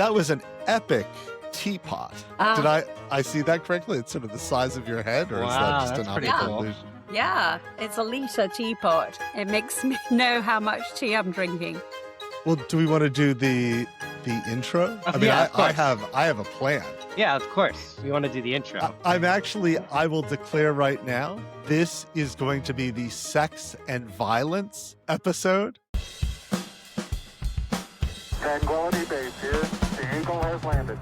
That was an epic teapot. Did I see that correctly? It's sort of the size of your head, or is that just an optical illusion? Yeah, it's a liter teapot. It makes me know how much tea I'm drinking. Well, do we want to do the intro? I mean, I have a plan. Yeah, of course. We want to do the intro. I will declare right now, this is going to be the sex and violence episode. Tranquility Base here. The Eagle has landed.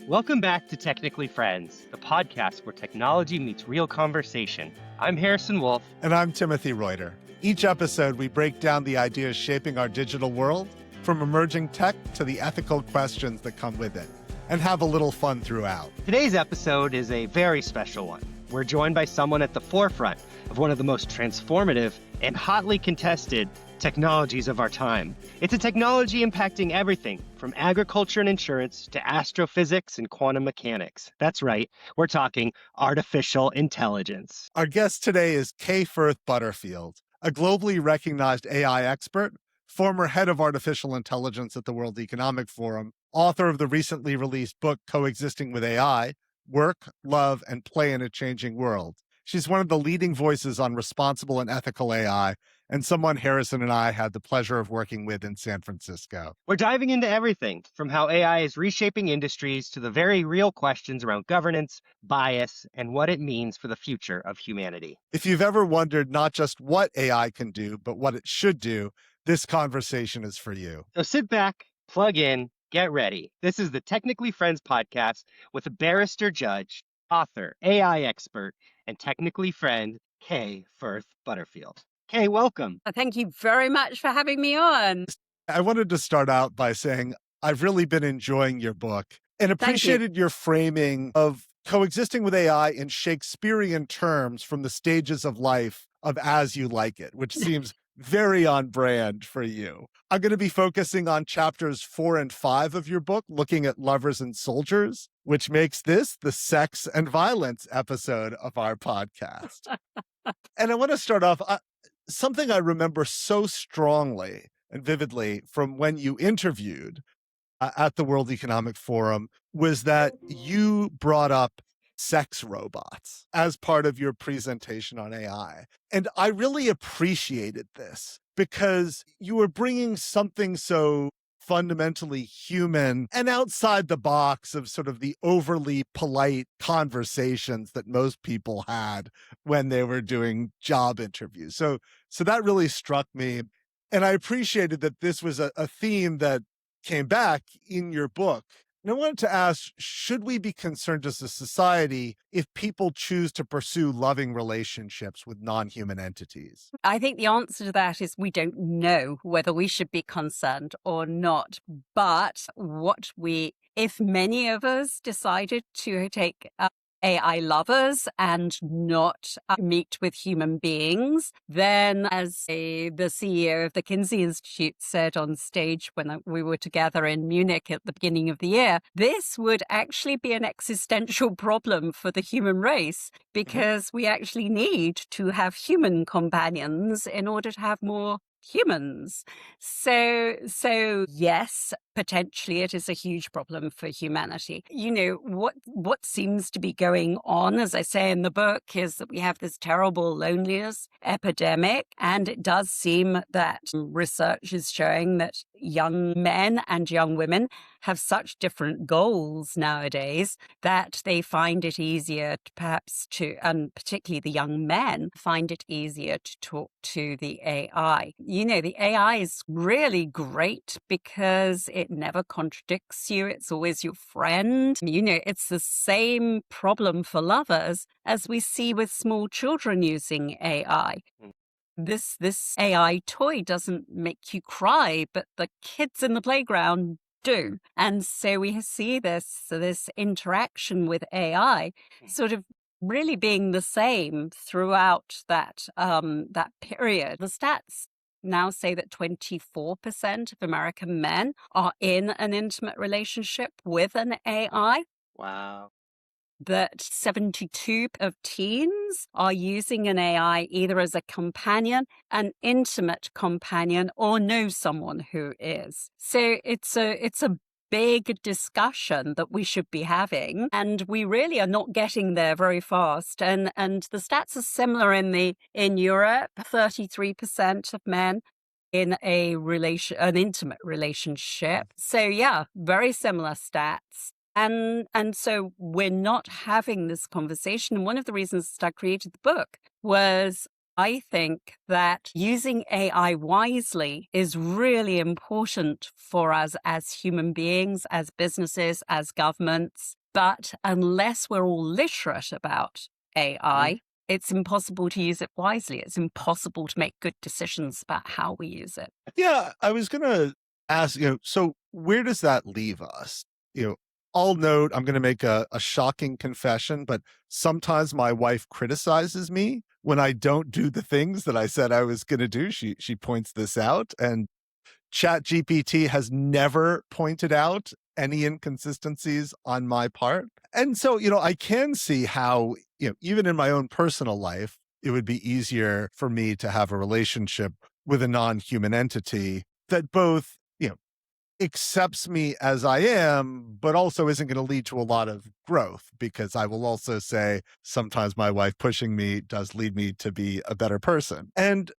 Welcome back to Technically Friends, the podcast where technology meets real conversation. I'm Harrison Wolf. And I'm Timothy Reuter. Each episode, we break down the ideas shaping our digital world, from emerging tech to the ethical questions that come with it, and have a little fun throughout. Today's episode is a very special one. We're joined by someone at the forefront of one of the most transformative and hotly contested technologies of our time. It's a technology impacting everything from agriculture and insurance to astrophysics and quantum mechanics. That's right, we're talking artificial intelligence. Our guest today is Kay Firth-Butterfield, a globally recognized AI expert, former head of artificial intelligence at the World Economic Forum, author of the recently released book Coexisting with AI, Work, Love, and Play in a Changing World. She's one of the leading voices on responsible and ethical AI, and someone Harrison and I had the pleasure of working with in San Francisco. We're diving into everything from how AI is reshaping industries to the very real questions around governance, bias, and what it means for the future of humanity. If you've ever wondered not just what AI can do, but what it should do, this conversation is for you. So sit back, plug in, get ready. This is the Technically Friends podcast with a Barrister Judge, author, AI expert, and technically friend, Kay Firth-Butterfield. Kay, welcome. Thank you very much for having me on. I wanted to start out by saying I've really been enjoying your book and appreciated your framing of coexisting with AI in Shakespearean terms from the stages of life of As You Like It, which seems very on brand for you. I'm going to be focusing on chapters 4 and 5 of your book, looking at lovers and soldiers, which makes this the sex and violence episode of our podcast. And I want to start off, something I remember so strongly and vividly from when you interviewed at the World Economic Forum was that you brought up sex robots as part of your presentation on AI. And I really appreciated this because you were bringing something so fundamentally human and outside the box of sort of the overly polite conversations that most people had when they were doing job interviews. So that really struck me. And I appreciated that this was a theme that came back in your book. And I wanted to ask, should we be concerned as a society if people choose to pursue loving relationships with non-human entities? I think the answer to that is we don't know whether we should be concerned or not. But if many of us decided to take AI lovers and not meet with human beings, then as the CEO of the Kinsey Institute said on stage when we were together in Munich at the beginning of the year, this would actually be an existential problem for the human race because we actually need to have human companions in order to have more humans. So yes, potentially it is a huge problem for humanity. You know, what seems to be going on, as I say in the book, is that we have this terrible loneliness epidemic. And it does seem that research is showing that young men and young women have such different goals nowadays that they find it easier and particularly the young men find it easier to talk to the AI. You know, the AI is really great because it never contradicts you. It's always your friend. You know, it's the same problem for lovers as we see with small children using AI. This AI toy doesn't make you cry, but the kids in the playground do. And so we see this interaction with AI sort of really being the same throughout that period. The stats now say that 24% of American men are in an intimate relationship with an AI. Wow. That 72 of teens are using an AI either as a companion, an intimate companion, or know someone who is. So it's a big discussion that we should be having, and we really are not getting there very fast. And the stats are similar in Europe. 33% of men in an intimate relationship. So yeah, very similar stats. And so we're not having this conversation. And one of the reasons that I created the book was I think that using AI wisely is really important for us as human beings, as businesses, as governments. But unless we're all literate about AI, it's impossible to use it wisely. It's impossible to make good decisions about how we use it. Yeah, I was going to ask, so where does that leave us? I'll note, I'm going to make a shocking confession, but sometimes my wife criticizes me when I don't do the things that I said I was going to do. She points this out, and ChatGPT has never pointed out any inconsistencies on my part. And so, I can see how, even in my own personal life, it would be easier for me to have a relationship with a non-human entity that both, accepts me as I am, but also isn't going to lead to a lot of growth, because I will also say sometimes my wife pushing me does lead me to be a better person. And,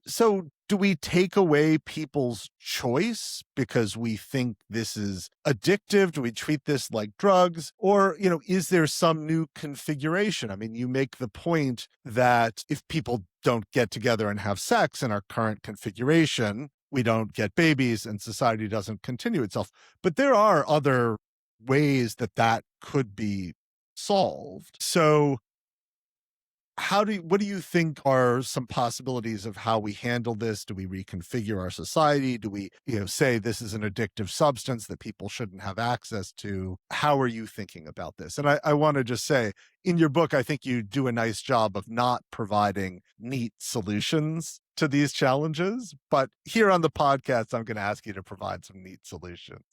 so do we take away people's choice because we think this is addictive? Do we treat this like drugs? Or, is there some new configuration? I mean, you make the point that if people don't get together and have sex in our current configuration, we don't get babies and society doesn't continue itself. But there are other ways that could be solved. So what do you think are some possibilities of how we handle this? Do we reconfigure our society? Do we, say this is an addictive substance that people shouldn't have access to? How are you thinking about this? And I want to just say, in your book, I think you do a nice job of not providing neat solutions to these challenges. But here on the podcast, I'm going to ask you to provide some neat solutions.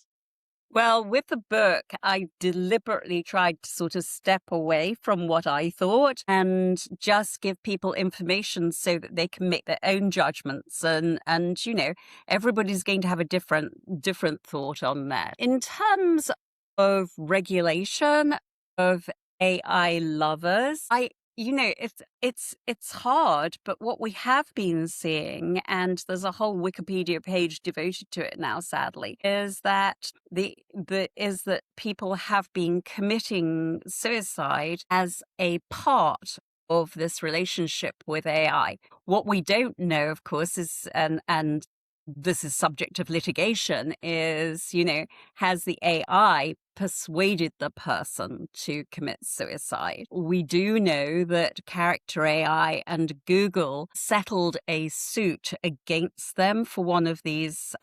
Well, with the book, I deliberately tried to sort of step away from what I thought and just give people information so that they can make their own judgments. And everybody's going to have a different thought on that. In terms of regulation of AI lovers, it's hard, but what we have been seeing, and there's a whole Wikipedia page devoted to it now, sadly, is that that people have been committing suicide as a part of this relationship with AI. What we don't know, of course, is and this is subject of litigation, is, has the AI persuaded the person to commit suicide? We do know that Character AI and Google settled a suit against them for one of these,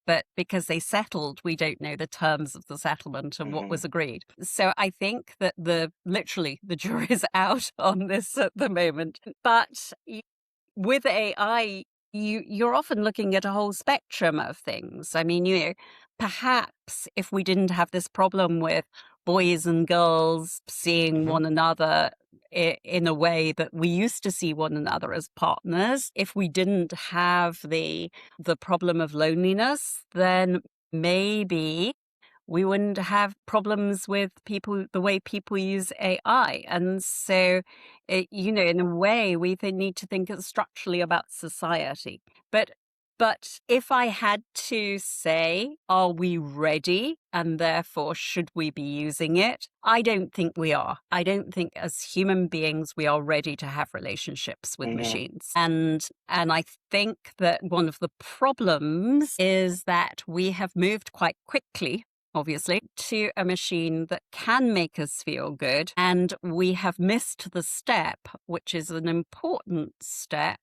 but because they settled, we don't know the terms of the settlement and what was agreed. So I think that the jury is out on this at the moment. But with AI, you're often looking at a whole spectrum of things. I mean, perhaps if we didn't have this problem with boys and girls seeing one another in a way that we used to see one another as partners, if we didn't have the problem of loneliness, then maybe we wouldn't have problems with the way people use AI. And so, in a way, we need to think structurally about society. But if I had to say, are we ready? And therefore, should we be using it? I don't think we are. I don't think as human beings, we are ready to have relationships with machines. And I think that one of the problems is that we have moved quite quickly, obviously, to a machine that can make us feel good. And we have missed the step, which is an important step,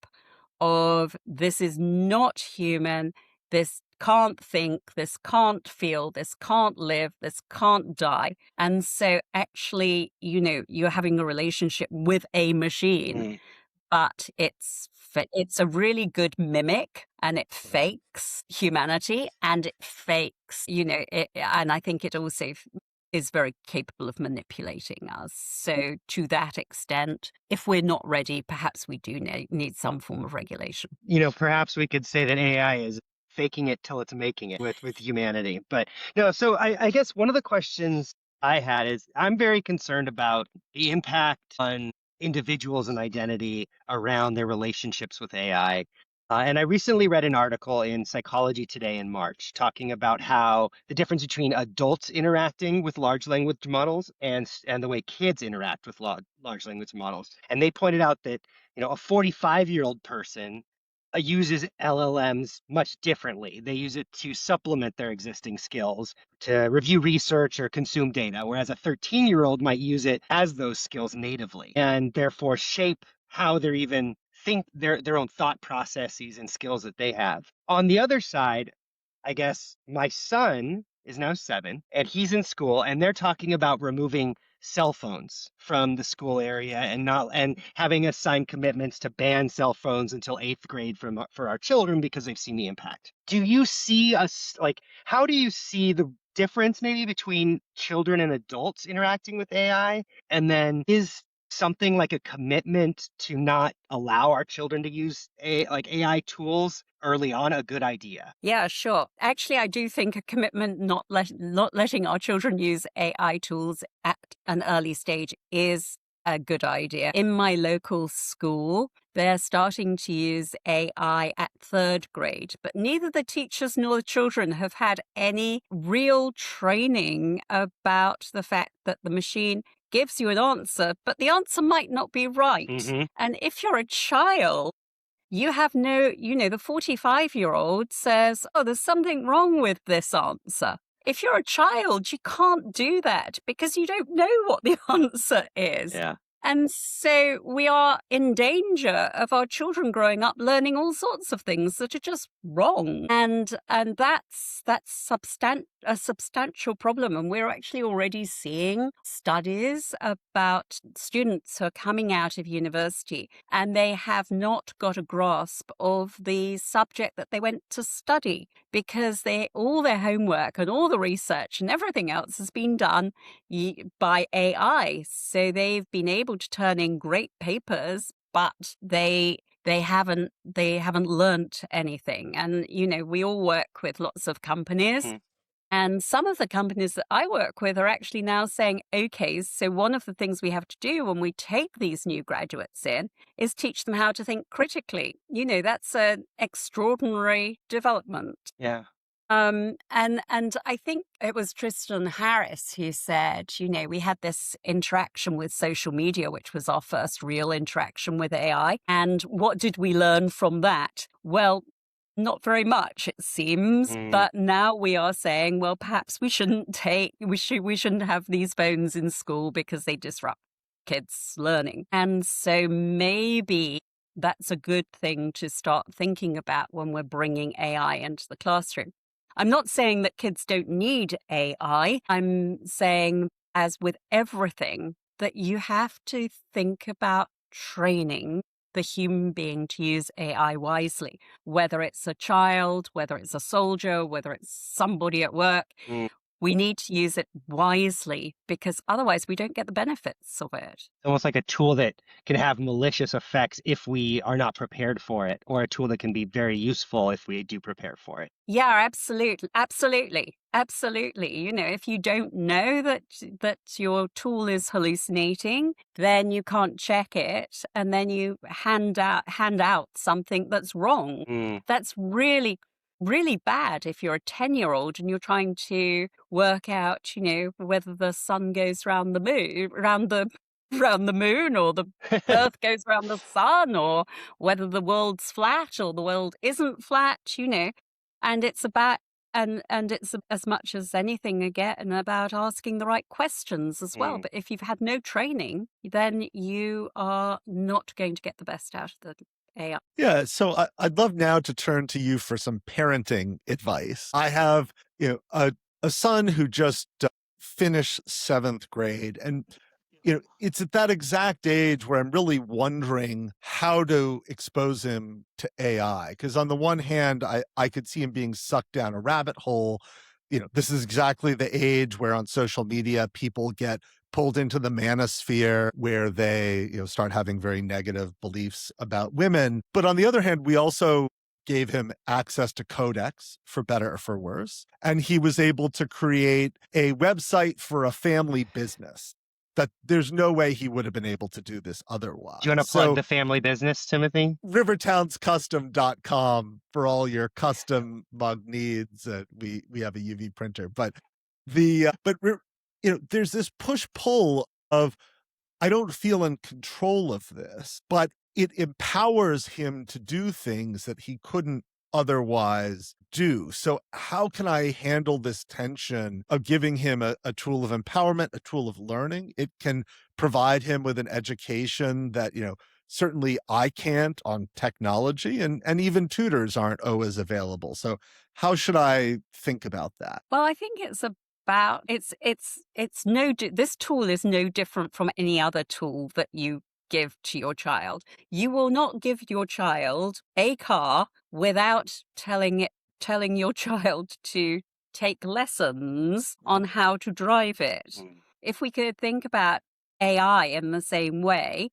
of this is not human, this can't think, this can't feel, this can't live, this can't die. And so actually, you're having a relationship with a machine, but it's a really good mimic, and it fakes humanity, and it fakes, and I think it also is very capable of manipulating us. So to that extent, if we're not ready, perhaps we do need some form of regulation. Perhaps we could say that AI is faking it till it's making it with humanity. But no, so I guess one of the questions I had is I'm very concerned about the impact on individuals and identity around their relationships with AI. And I recently read an article in Psychology Today in March talking about how the difference between adults interacting with large language models and the way kids interact with large language models. And they pointed out that, a 45-year-old person uses LLMs much differently. They use it to supplement their existing skills, to review research or consume data, whereas a 13-year-old might use it as those skills natively and therefore shape how they're even think their own thought processes and skills that they have. On the other side, I guess my son is now 7 and he's in school, and they're talking about removing cell phones from the school area and having us sign commitments to ban cell phones until 8th grade for our children because they've seen the impact. Do you see us, like, how do you see the difference maybe between children and adults interacting with AI? And then is something like a commitment to not allow our children to use AI tools early on a good idea? Yeah, sure. Actually, I do think a commitment not letting our children use AI tools at an early stage is a good idea. In my local school, they're starting to use AI at 3rd grade, but neither the teachers nor the children have had any real training about the fact that the machine gives you an answer, but the answer might not be right. Mm-hmm. And if you're a child, you have the 45-year-old says, oh, there's something wrong with this answer. If you're a child, you can't do that because you don't know what the answer is. Yeah. And so we are in danger of our children growing up learning all sorts of things that are just wrong. And that's a substantial problem. And we're actually already seeing studies about students who are coming out of university and they have not got a grasp of the subject that they went to study because all their homework and all the research and everything else has been done by AI. So they've been able to turn in great papers, but they haven't learnt anything. And we all work with lots of companies. Mm-hmm. And some of the companies that I work with are actually now saying, okay, so one of the things we have to do when we take these new graduates in is teach them how to think critically. That's an extraordinary development. Yeah. And I think it was Tristan Harris who said, we had this interaction with social media, which was our first real interaction with AI. And what did we learn from that? Well, not very much, it seems. But now we are saying, well, perhaps we shouldn't have these phones in school because they disrupt kids' learning. And so maybe that's a good thing to start thinking about when we're bringing AI into the classroom. I'm not saying that kids don't need AI. I'm saying, as with everything, that you have to think about training the human being to use AI wisely, whether it's a child, whether it's a soldier, whether it's somebody at work. We need to use it wisely because otherwise we don't get the benefits of it. Almost like a tool that can have malicious effects if we are not prepared for it, or a tool that can be very useful if we do prepare for it. Yeah, absolutely. Absolutely. Absolutely. If you don't know that your tool is hallucinating, then you can't check it. And then you hand out something that's wrong. That's really, really bad if you're a 10-year-old and you're trying to work out, whether the sun goes round the moon or the earth goes around the sun, or whether the world's flat or the world isn't flat, and it's about and it's as much as anything again about asking the right questions as well. But if you've had no training, then you are not going to get the best out of AI. Yeah, so I'd love now to turn to you for some parenting advice. I have, a son who just finished seventh grade, and it's at that exact age where I'm really wondering how to expose him to AI. Because on the one hand, I could see him being sucked down a rabbit hole. This is exactly the age where on social media people get pulled into the manosphere where they, start having very negative beliefs about women. But on the other hand, we also gave him access to Codex, for better or for worse. And he was able to create a website for a family business that there's no way he would have been able to do this otherwise. Do you want to plug the family business, Timothy? rivertownscustom.com for all your custom mug needs. We have a UV printer, but there's this push pull of, I don't feel in control of this, but it empowers him to do things that he couldn't otherwise do. So how can I handle this tension of giving him a tool of empowerment, a tool of learning? It can provide him with an education that, certainly I can't on technology, and even tutors aren't always available. So how should I think about that? Well, I think it's about this tool is no different from any other tool that you give to your child. You will not give your child a car without telling your child to take lessons on how to drive it. If we could think about AI in the same way,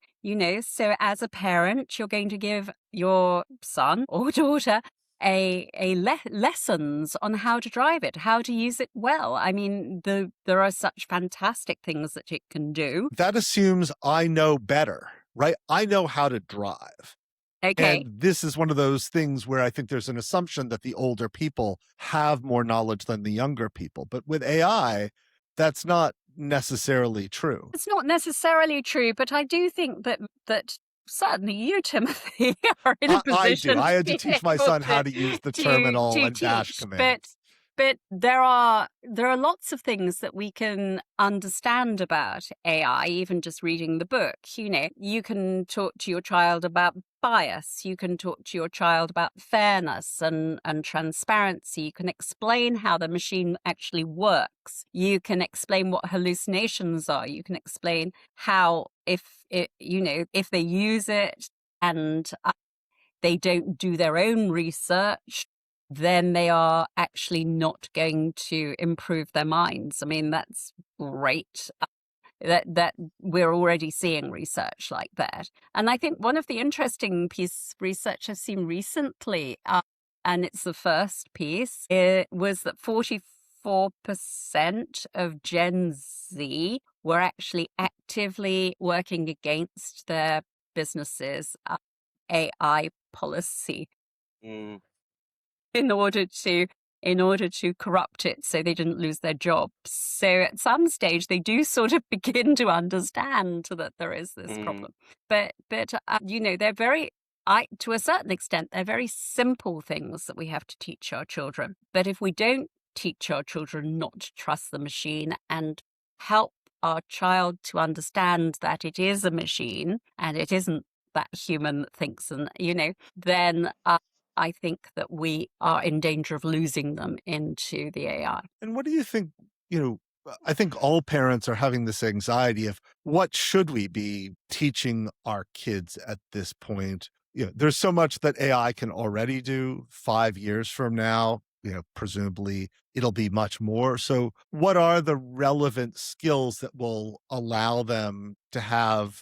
so as a parent, you're going to give your son or daughter lessons on how to drive it, how to use it well. I mean, there are such fantastic things that it can do. That assumes I know better, right? I know how to drive. Okay. And this is one of those things where I think there's an assumption that the older people have more knowledge than the younger people. But with AI, that's not necessarily true. It's not necessarily true, but I do think that certainly you, Timothy, are in a position. I had to teach my son how to use the terminal and dash commands. But there are lots of things that we can understand about AI, even just reading the book. You can talk to your child about bias. You can talk to your child about fairness and transparency. You can explain how the machine actually works. You can explain what hallucinations are. You can explain how if they use it and they don't do their own research, then they are actually not going to improve their minds. I mean, that's great. That we're already seeing research like that. And I think one of the interesting pieces of research I've seen recently, and it's the first piece, it was that 44% of Gen Z were actually actively working against their businesses' AI policy. In order to corrupt it so they didn't lose their jobs. So at some stage they do sort of begin to understand that there is this problem. But they're very, to a certain extent, they're very simple things that we have to teach our children. But if we don't teach our children not to trust the machine and help our child to understand that it is a machine and it isn't that human that thinks, and then I think that we are in danger of losing them into the AI. And what do you think, I think all parents are having this anxiety of what should we be teaching our kids at this point? There's so much that AI can already do. 5 years from now, presumably it'll be much more. So what are the relevant skills that will allow them to have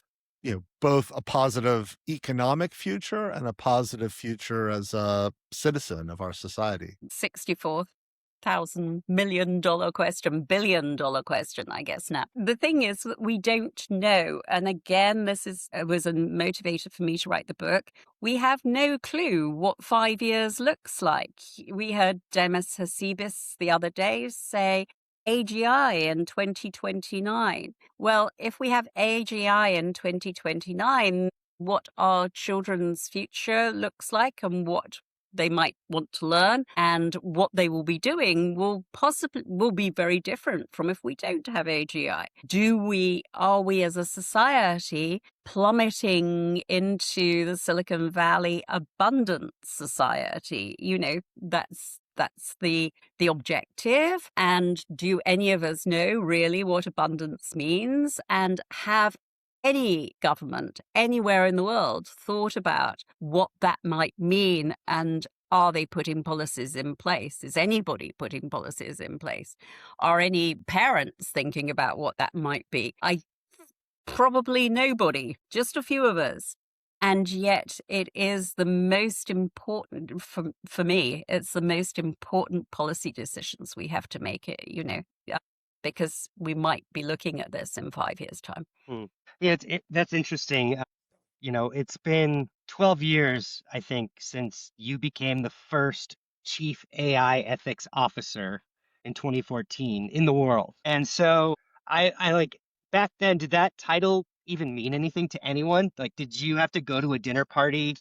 both a positive economic future and a positive future as a citizen of our society? $64,000 question, billion-dollar question, I guess now. The thing is that we don't know. And again, this was a motivator for me to write the book. We have no clue what 5 years looks like. We heard Demis Hassibis the other day say, AGI in 2029. Well, if we have AGI in 2029, what our children's future looks like and what they might want to learn, and what they will be doing will be very different from if we don't have AGI. Are we as a society plummeting into the Silicon Valley abundant society? That's the objective. And do any of us know really what abundance means? And have any government anywhere in the world thought about what that might mean? And are they putting policies in place? Is anybody putting policies in place? Are any parents thinking about what that might be? Probably nobody, just a few of us. And yet it is the most important, for me, it's the most important policy decisions we have to make it, because we might be looking at this in 5 years' time. Yeah, that's interesting. It's been 12 years, I think, since you became the first chief AI ethics officer in 2014 in the world. And so I like back then, did that title even mean anything to anyone? Like, did you have to go to a dinner party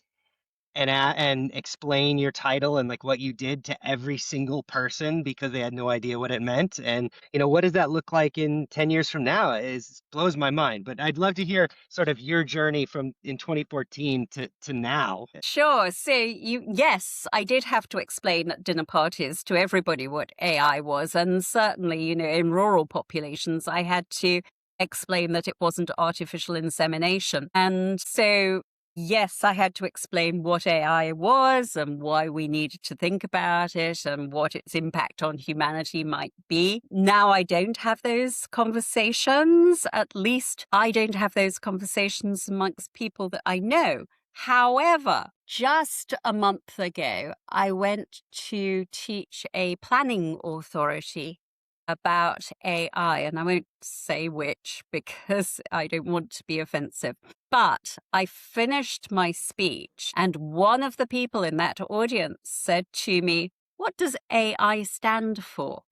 and explain your title and like what you did to every single person because they had no idea what it meant? And what does that look like in 10 years from now? Is blows my mind. But I'd love to hear sort of your journey from in 2014 to now. Sure. So yes, I did have to explain at dinner parties to everybody what AI was. And certainly, in rural populations, I had to explain that it wasn't artificial insemination. And so yes, I had to explain what AI was and why we needed to think about it and what its impact on humanity might be. Now I don't have those conversations. At least I don't have those conversations amongst people that I know. However, just a month ago, I went to teach a planning authority about AI, and I won't say which because I don't want to be offensive. But I finished my speech, and one of the people in that audience said to me, "What does AI stand for?"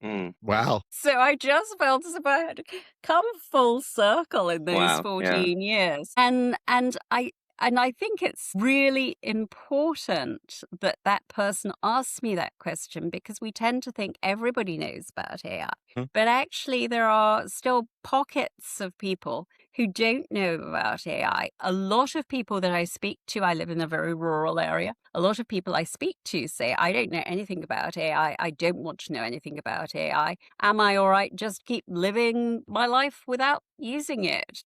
Wow. So I just felt as if I had come full circle in those 14 years. And I think it's really important that that person asks me that question, because we tend to think everybody knows about AI. But actually, there are still pockets of people who don't know about AI. A lot of people that I speak to, I live in a very rural area. A lot of people I speak to say, I don't know anything about AI. I don't want to know anything about AI. Am I all right? Just keep living my life without using it.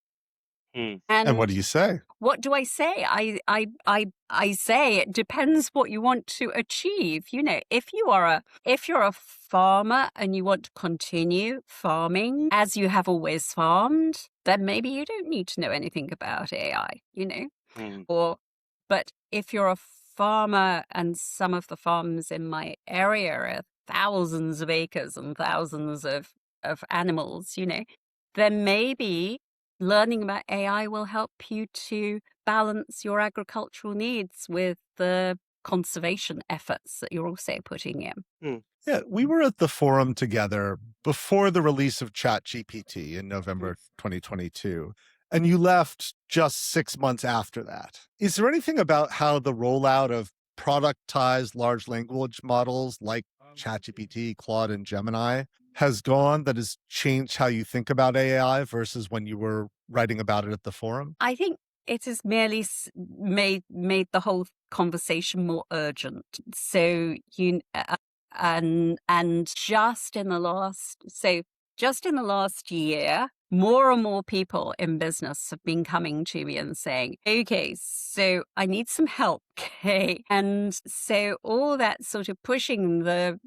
And what do you say? What do I say? I say it depends what you want to achieve. If you're a farmer and you want to continue farming as you have always farmed, then maybe you don't need to know anything about AI, But if you're a farmer, and some of the farms in my area are thousands of acres and thousands of animals, then maybe learning about AI will help you to balance your agricultural needs with the conservation efforts that you're also putting in. Yeah, we were at the forum together before the release of ChatGPT in November 2022, and you left just 6 months after that. Is there anything about how the rollout of productized large language models like ChatGPT, Claude, and Gemini has gone that has changed how you think about AI versus when you were writing about it at the forum? I think it has merely made the whole conversation more urgent. So and just in the last year, more and more people in business have been coming to me and saying, okay, so I need some help, Kay. And so all that sort of pushing the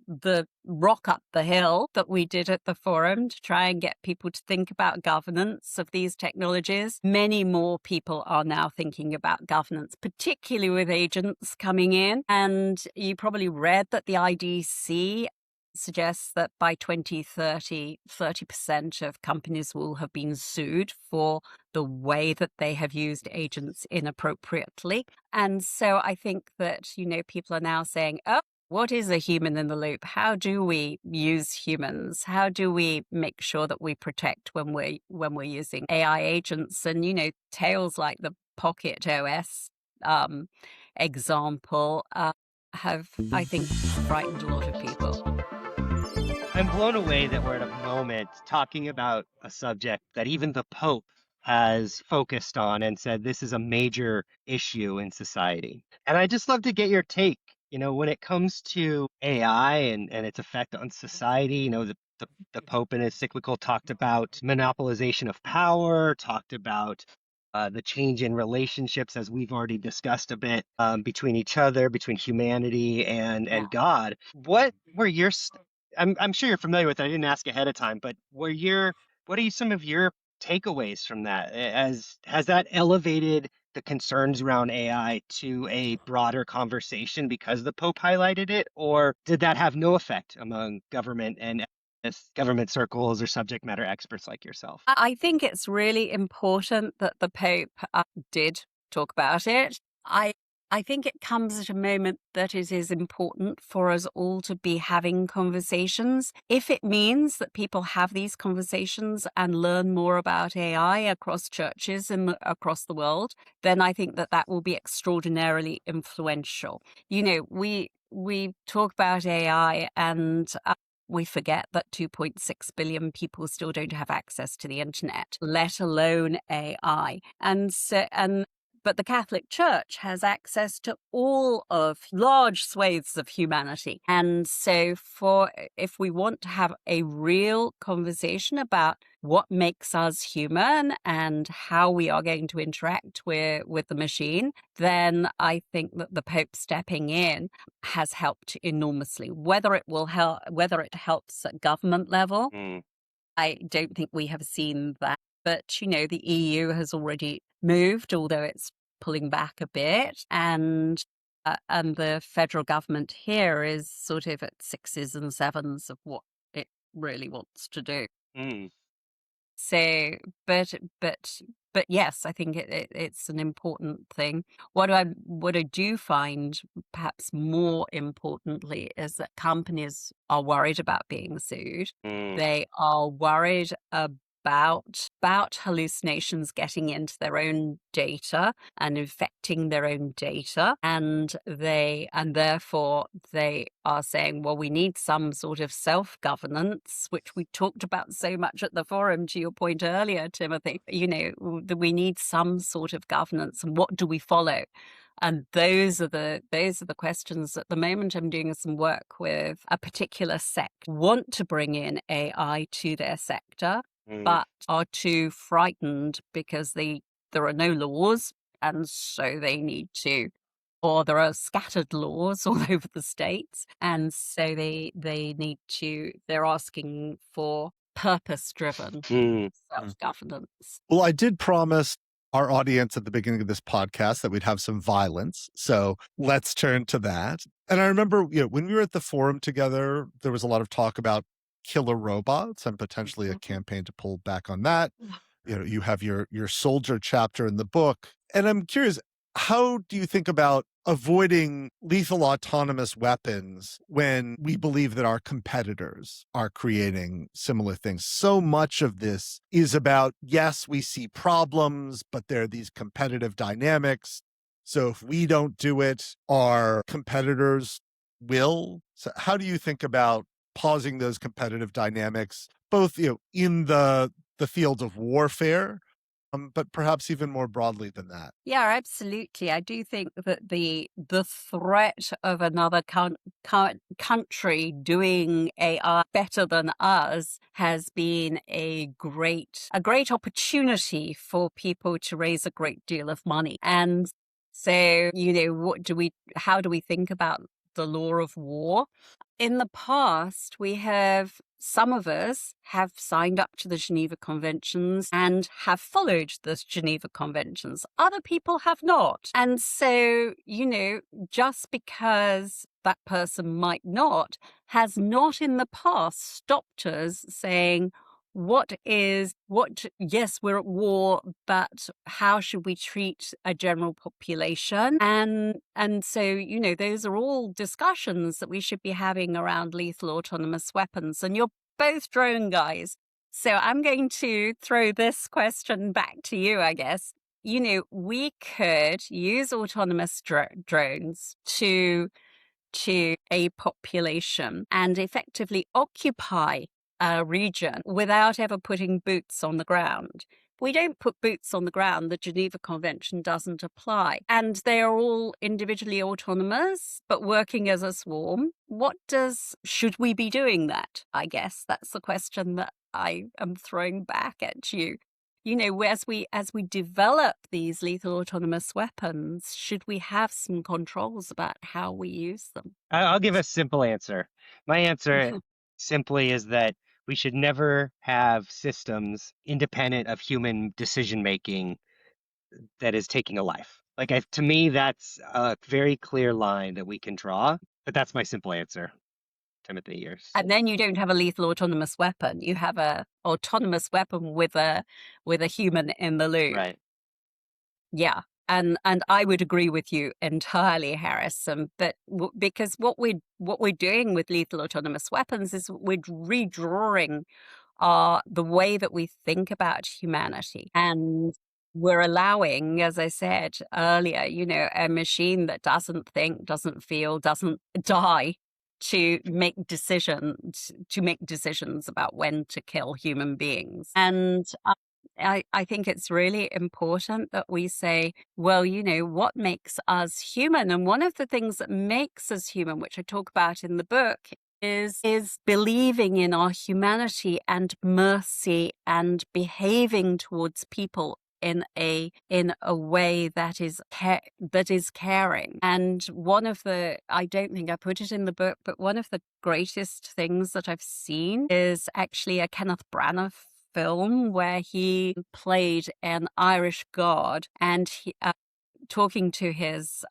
rock up the hill that we did at the forum to try and get people to think about governance of these technologies, many more people are now thinking about governance, particularly with agents coming in. And you probably read that the IDC suggests that by 2030, 30% of companies will have been sued for the way that they have used agents inappropriately. And so I think that, people are now saying, oh, what is a human in the loop? How do we use humans? How do we make sure that we protect when we're using AI agents? And, tales like the Pocket OS example have, I think, frightened a lot of people. I'm blown away that we're at a moment talking about a subject that even the Pope has focused on and said this is a major issue in society. And I just love to get your take, when it comes to AI and its effect on society. The Pope in his cyclical talked about monopolization of power, talked about the change in relationships, as we've already discussed a bit, between each other, between humanity and God. What were I'm sure you're familiar with it. I didn't ask ahead of time, but what are some of your takeaways from that? Has that elevated the concerns around AI to a broader conversation because the Pope highlighted it, or did that have no effect among government and government circles or subject matter experts like yourself? I think it's really important that the Pope did talk about it. I think it comes at a moment that it is important for us all to be having conversations. If it means that people have these conversations and learn more about AI across churches and across the world, then I think that will be extraordinarily influential. We talk about AI and we forget that 2.6 billion people still don't have access to the internet, let alone AI. But the Catholic Church has access to all of large swathes of humanity. And so if we want to have a real conversation about what makes us human and how we are going to interact with the machine, then I think that the Pope stepping in has helped enormously. Whether it helps at government level, I don't think we have seen that. But, the EU has already moved, although it's pulling back a bit. And the federal government here is sort of at sixes and sevens of what it really wants to do. So, but yes, I think it's an important thing. What I do find perhaps more importantly is that companies are worried about being sued. They are worried about hallucinations getting into their own data and infecting their own data, and therefore they are saying, well, we need some sort of self-governance, which we talked about so much at the forum, to your point earlier, Timothy. We need some sort of governance, and what do we follow? And those are the questions. At the moment, I'm doing some work with a particular sector, want to bring in AI to their sector, but are too frightened because there are no laws, and so they need to, or there are scattered laws all over the states, and so they're asking for purpose-driven self-governance. Well, I did promise our audience at the beginning of this podcast that we'd have some violence. So let's turn to that. And I remember, when we were at the forum together, there was a lot of talk about killer robots and potentially a campaign to pull back on that. You have your soldier chapter in the book. And I'm curious, how do you think about avoiding lethal autonomous weapons when we believe that our competitors are creating similar things? So much of this is about, yes, we see problems, but there are these competitive dynamics. So if we don't do it, our competitors will. So how do you think about pausing those competitive dynamics, both in the field of warfare, but perhaps even more broadly than that? Yeah, absolutely. I do think that the threat of another country doing AI better than us has been a great opportunity for people to raise a great deal of money. And so, how do we think about the law of war? In the past, some of us have signed up to the Geneva Conventions and have followed the Geneva Conventions. Other people have not. And so, just because that person might not, has not in the past stopped us saying, yes, we're at war, but how should we treat a general population? And so, those are all discussions that we should be having around lethal autonomous weapons. And you're both drone guys. So I'm going to throw this question back to you, I guess. We could use autonomous drones to to a population and effectively occupy a region without ever putting boots on the ground. We don't put boots on the ground, the Geneva Convention doesn't apply. And they are all individually autonomous, but working as a swarm. Should we be doing that? I guess that's the question that I am throwing back at you. You know, as we develop these lethal autonomous weapons, should we have some controls about how we use them? I'll give a simple answer. My answer simply is that we should never have systems independent of human decision making that is taking a life. Like, to me, that's a very clear line that we can draw. But that's my simple answer, Timothy. Yours. And then you don't have a lethal autonomous weapon. You have a autonomous weapon with a human in the loop. Right. Yeah. And I would agree with you entirely, Harrison. But because what we're doing with lethal autonomous weapons is we're redrawing the way that we think about humanity, and we're allowing, as I said earlier, you know, a machine that doesn't think, doesn't feel, doesn't die to make decisions about when to kill human beings. And I think it's really important that we say, well, you know, what makes us human? And one of the things that makes us human, which I talk about in the book, is believing in our humanity and mercy and behaving towards people in a way that is caring. And one of the, I don't think I put it in the book, but one of the greatest things that I've seen is actually a Kenneth Branagh film where he played an Irish guard, and he, talking to his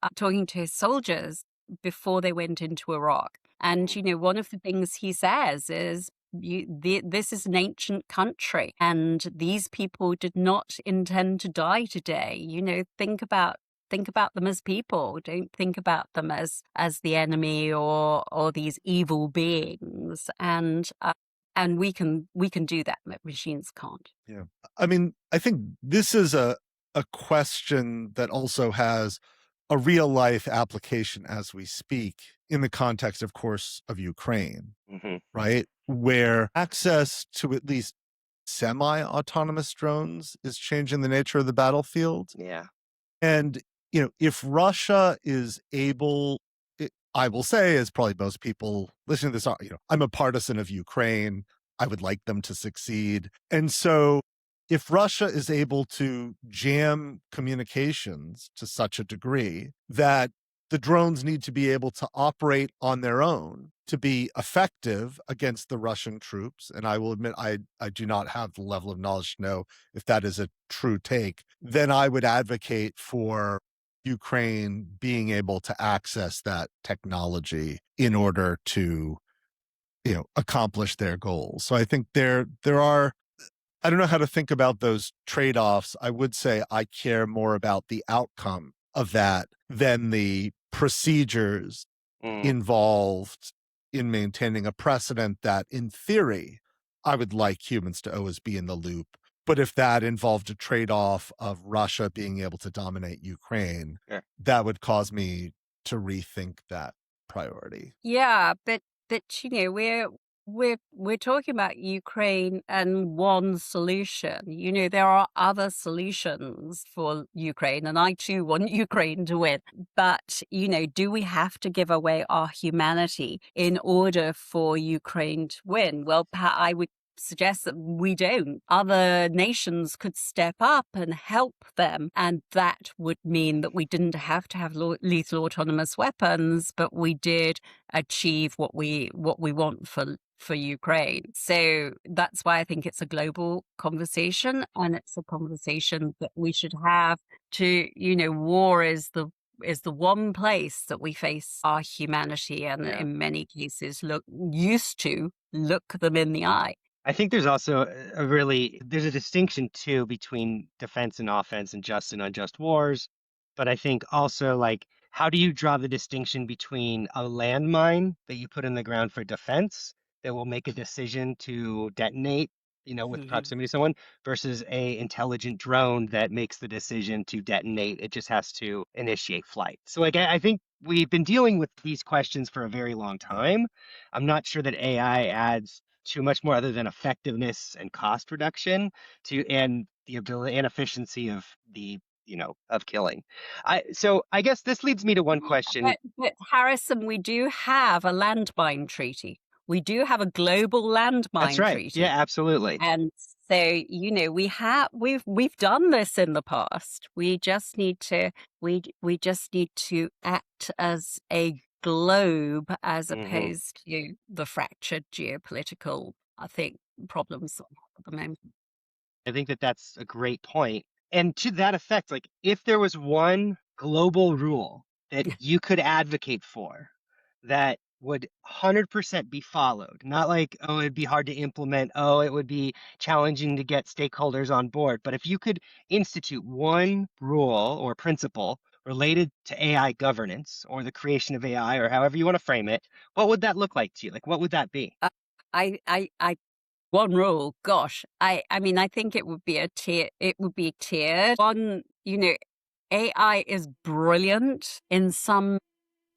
soldiers before they went into Iraq. And you know, one of the things he says is, this is an ancient country, and these people did not intend to die today. You know, think about them as people. Don't think about them as the enemy or these evil beings. And we can do that, but machines can't. Yeah. I mean, I think this is a question that also has a real life application as we speak, in the context, of course, of Ukraine, right? Where access to at least semi-autonomous drones is changing the nature of the battlefield. Yeah. And, you know, if Russia is able, I will say, as probably most people listening to this, you know, I'm a partisan of Ukraine. I would like them to succeed. And so if Russia is able to jam communications to such a degree that the drones need to be able to operate on their own to be effective against the Russian troops, and I will admit I do not have the level of knowledge to know if that is a true take, then I would advocate for Ukraine being able to access that technology in order to, you know, accomplish their goals. So I think there are, I don't know how to think about those trade-offs. I would say I care more about the outcome of that than the procedures involved in maintaining a precedent that, in theory, I would like humans to always be in the loop. But if that involved a trade-off of Russia being able to dominate Ukraine, that would cause me to rethink that priority. Yeah, but you know, we're talking about Ukraine and one solution. You know, there are other solutions for Ukraine, and I too want Ukraine to win. But, you know, do we have to give away our humanity in order for Ukraine to win? Well, I would suggest that we don't. Other nations could step up and help them, and that would mean that we didn't have to have lethal autonomous weapons, but we did achieve what we want for Ukraine. So that's why I think it's a global conversation, and it's a conversation that we should have. To, you know, war is the one place that we face our humanity, and in many cases used to look them in the eye. I think there's also there's a distinction too between defense and offense and just and unjust wars. But I think also, like, how do you draw the distinction between a landmine that you put in the ground for defense that will make a decision to detonate, with Mhm. proximity to someone versus a intelligent drone that makes the decision to detonate. It just has to initiate flight. So like I think we've been dealing with these questions for a very long time. I'm not sure that AI adds too much more other than effectiveness and cost reduction to and the ability and efficiency of the of killing. I guess this leads me to one question. But Harrison, we do have a landmine treaty. We do have a global That's landmine right. treaty. Yeah, absolutely. And so, we've done this in the past. We just need to act as a globe as Hmm. opposed to the fractured geopolitical, I think, problems at the moment. I think that that's a great point. And to that effect, like if there was one global rule that you could advocate for that would 100% be followed, not like, oh, it'd be hard to implement, oh, it would be challenging to get stakeholders on board. But if you could institute one rule or principle related to AI governance or the creation of AI or however you want to frame it, what would that look like to you? Like, what would that be? I one rule, gosh, I mean, I think it would be it would be tiered. One, AI is brilliant in some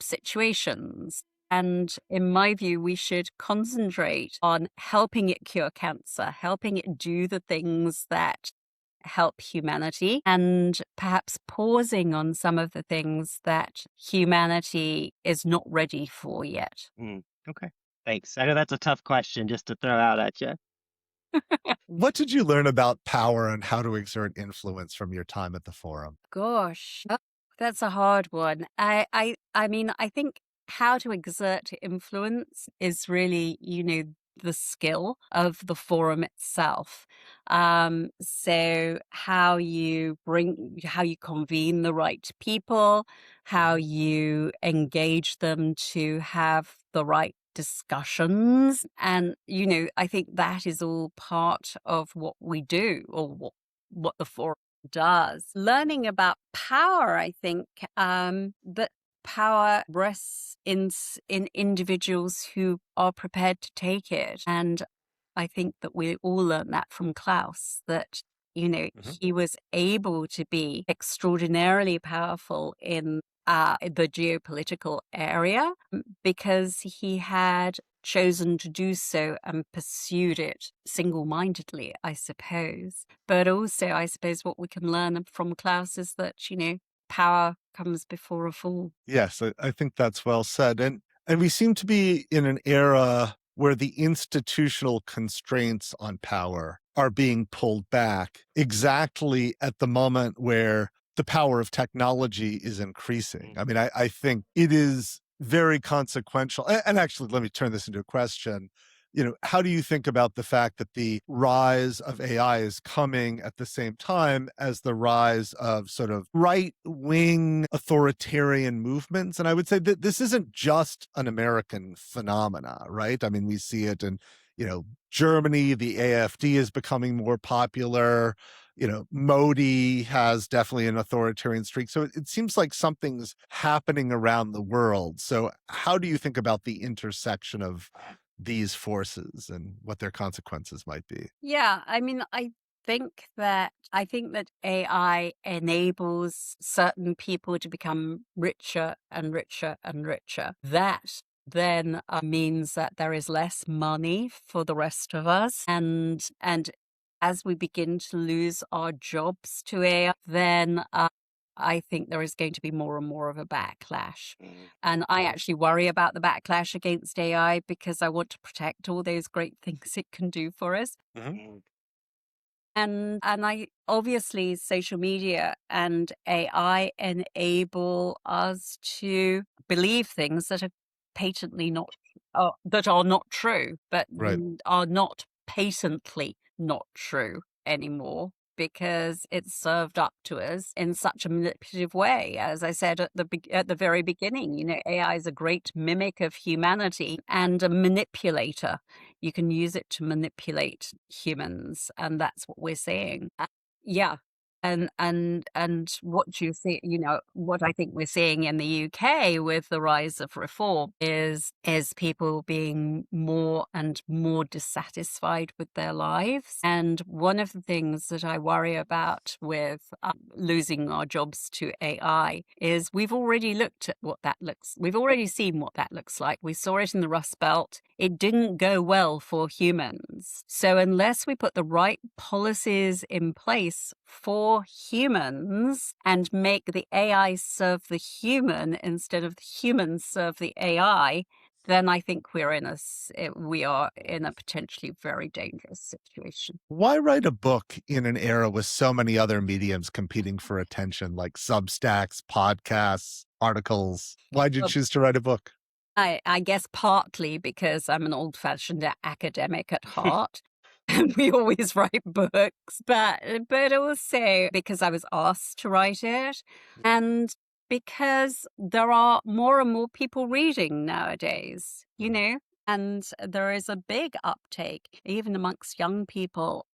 situations. And in my view, we should concentrate on helping it cure cancer, helping it do the things that help humanity, and perhaps pausing on some of the things that humanity is not ready for yet. Okay. Thanks. I know that's a tough question just to throw out at you. What did you learn about power and how to exert influence from your time at the forum? Gosh, that's a hard one. I mean, I think how to exert influence is really, the skill of the forum itself. So how you convene the right people, how you engage them to have the right discussions. And, I think that is all part of what we do, or what the forum does. Learning about power, I think that power rests in individuals who are prepared to take it. And I think that we all learned that from Klaus, that, Mhm. he was able to be extraordinarily powerful in the geopolitical area because he had chosen to do so and pursued it single-mindedly, I suppose. But also, I suppose what we can learn from Klaus is that, power comes before a fall. Yes, I think that's well said. And we seem to be in an era where the institutional constraints on power are being pulled back exactly at the moment where the power of technology is increasing. I mean, I think it is very consequential. And actually, let me turn this into a question. How do you think about the fact that the rise of AI is coming at the same time as the rise of sort of right wing authoritarian movements? And I would say that this isn't just an American phenomena, right? I mean, we see it in, Germany, the AfD is becoming more popular. Modi has definitely an authoritarian streak. So it seems like something's happening around the world. So how do you think about the intersection of these forces and what their consequences might be? Yeah, I mean, I think that AI enables certain people to become richer and richer and richer. That then means that there is less money for the rest of us, and as we begin to lose our jobs to AI, then I think there is going to be more and more of a backlash. And I actually worry about the backlash against AI because I want to protect all those great things it can do for us. Mhm. And I obviously, social media and AI enable us to believe things that are patently not that are not true, but Right. are not patently not true anymore, because it's served up to us in such a manipulative way. As I said at the very beginning, AI is a great mimic of humanity and a manipulator. You can use it to manipulate humans, and that's what we're seeing. Yeah. And what you see, what I think we're seeing in the UK with the rise of reform is people being more and more dissatisfied with their lives. And one of the things that I worry about with losing our jobs to AI is we've already seen what that looks like. We saw it in the Rust Belt. It didn't go well for humans. So unless we put the right policies in place for humans and make the AI serve the human instead of the humans serve the AI, then I think we are in a potentially very dangerous situation. Why write a book in an era with so many other mediums competing for attention, like Substacks, podcasts, articles? Why'd you choose to write a book? I guess partly because I'm an old-fashioned academic at heart. And we always write books, but also because I was asked to write it, and because there are more and more people reading nowadays, and there is a big uptake, even amongst young people,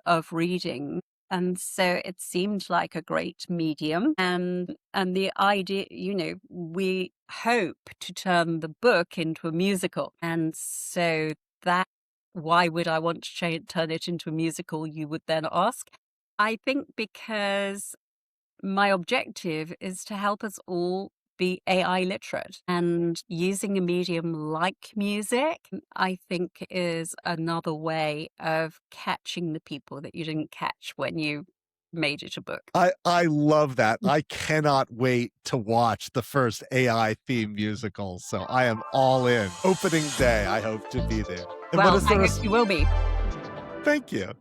of reading. And so it seemed like a great medium. And the idea, we hope to turn the book into a musical. And so why would I want to turn it into a musical, you would then ask? I think because my objective is to help us all be AI literate, and using a medium like music, I think, is another way of catching the people that you didn't catch when you made it a book. I love that. I cannot wait to watch the first AI themed musical. So I am all in. Opening day, I hope to be there. And Well, I hope you will be. Thank you.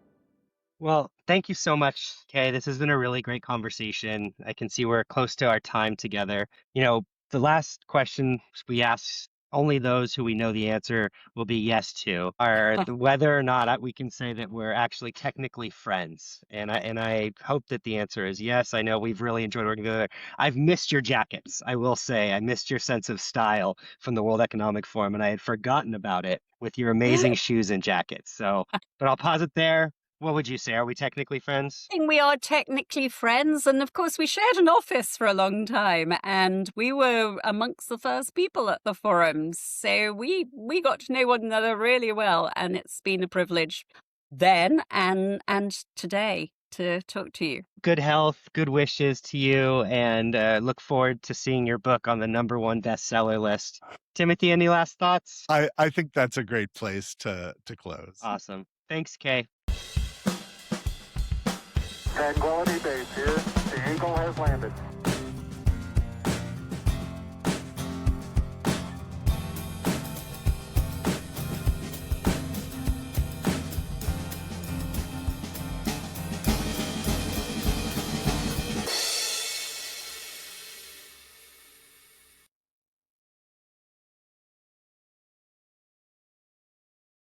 Well, thank you so much, Kay. This has been a really great conversation. I can see we're close to our time together. The last question we ask only those who we know the answer will be yes to are whether or not we can say that we're actually technically friends. And I hope that the answer is yes. I know we've really enjoyed working together. I've missed your jackets. I will say I missed your sense of style from the World Economic Forum, and I had forgotten about it with your amazing shoes and jackets. So, but I'll pause it there. What would you say? Are we technically friends? I think we are technically friends. And of course, we shared an office for a long time, and we were amongst the first people at the forums. So we got to know one another really well. And it's been a privilege then and today to talk to you. Good health, good wishes to you, and look forward to seeing your book on the #1 bestseller list. Timothy, any last thoughts? I think that's a great place to close. Awesome. Thanks, Kay. Tranquility Base here. The Eagle has landed.